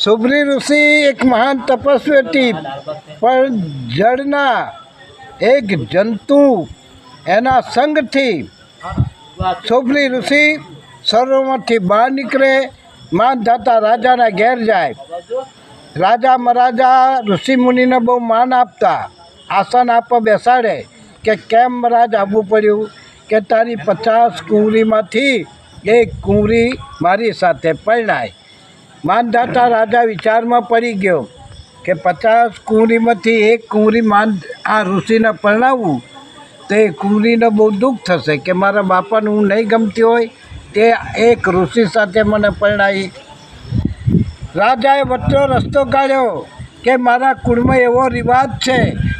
સુબ્રી ઋષિ એક મહાન તપસ્વી હતી, પણ જળના એક જંતુ એના સંગથી સુબ્રી ઋષિ સરોવરમાંથી બહાર નીકળે, માનધાતા રાજાના ઘેર જાય. રાજા મહારાજા ઋષિમુનિને બહુ માન આપતા, આસન આપવા બેસાડે કે કેમ મહારાજ આવવું પડ્યું? કે તારી 50 કુંવરીમાંથી એક કુંવરી મારી સાથે પરણાય. માનધાતા રાજા વિચારમાં પડી ગયો કે 50 કુંવરીમાંથી એક કુંવરી આ ઋષિને પરણાવવું તો એ કુંવરીને બહુ દુઃખ થશે કે મારા બાપાને હું નહીં ગમતી હોય તે એક ઋષિ સાથે મને પરણાવી. રાજાએ વચ્ચો રસ્તો કાઢ્યો કે મારા કુળમાં એવો રિવાજ છે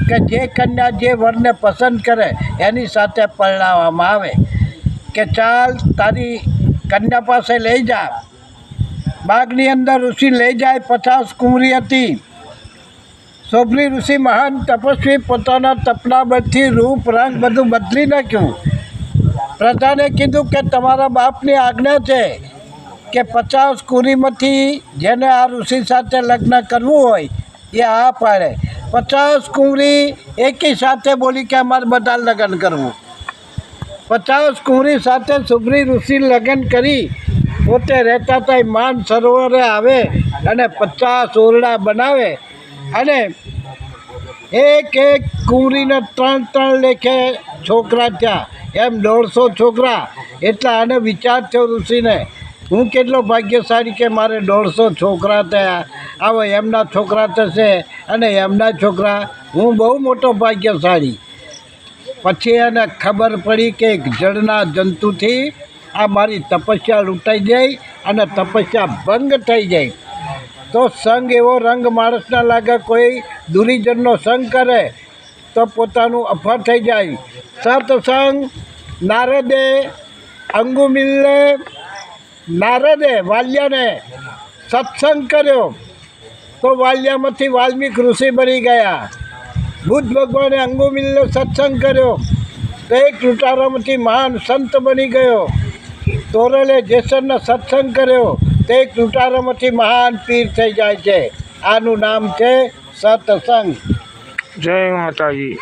કે જે કન્યા જે વરને પસંદ કરે એની સાથે પરણાવવામાં આવે. કે ચાલ તારી કન્યા પાસે લઈ જા. બાગની અંદર ઋષિ લઈ જાય. 50 કુંવરી હતી. સુબ્રી ઋષિ મહાન તપસ્વી પોતાના તપના બળથી રૂપ રંગ બધું બદલી નાખ્યું. પ્રજાને કીધું કે તમારા બાપની આજ્ઞા છે કે 50 કુંવરીમાંથી જેને આ ઋષિ સાથે લગ્ન કરવું હોય એ આ પાડે. 50 કુંવરી એકી સાથે બોલી કે અમારે બધા લગ્ન કરવું. 50 કુંવરી સાથે સુબ્રી ઋષિ લગ્ન કરી પોતે રહેતા હતા. માન સરોવરે આવે અને 50 ઓરડા બનાવે અને એક કુંવરીને 3 લેખે છોકરા થયા. એમ 150 છોકરા. એટલે આને વિચાર થયો ઋષિને, હું કેટલો ભાગ્યશાળી કે મારે 150 છોકરા થયા. આવો એમના છોકરા થશે અને એમના છોકરા. હું બહુ મોટો ભાગ્યશાળી. પછી એને ખબર પડી કે જળના જંતુથી આ મારી તપસ્યા લૂંટાઈ જાય અને તપસ્યા ભંગ થઈ જાય. તો સંગ એવો રંગ માણસના લાગે. કોઈ દુરીજનનો સંગ કરે તો પોતાનું અફર થઈ જાય. સત્સંગ નારદે વાલ્યાને સત્સંગ કર્યો તો વાલ્યામાંથી વાલ્મીક ઋષિ બની ગયા. બુદ્ધ ભગવાને અંગુમિલને સત્સંગ કર્યો તો એક લૂંટારામાંથી મહાન સંત બની ગયો. તોરલે જેસરને સત્સંગ કર્યો તો એક લૂંટારામાંથી મહાન પીર થઈ જાય છે. આનું નામ છે સત્સંગ. જય માતાજી.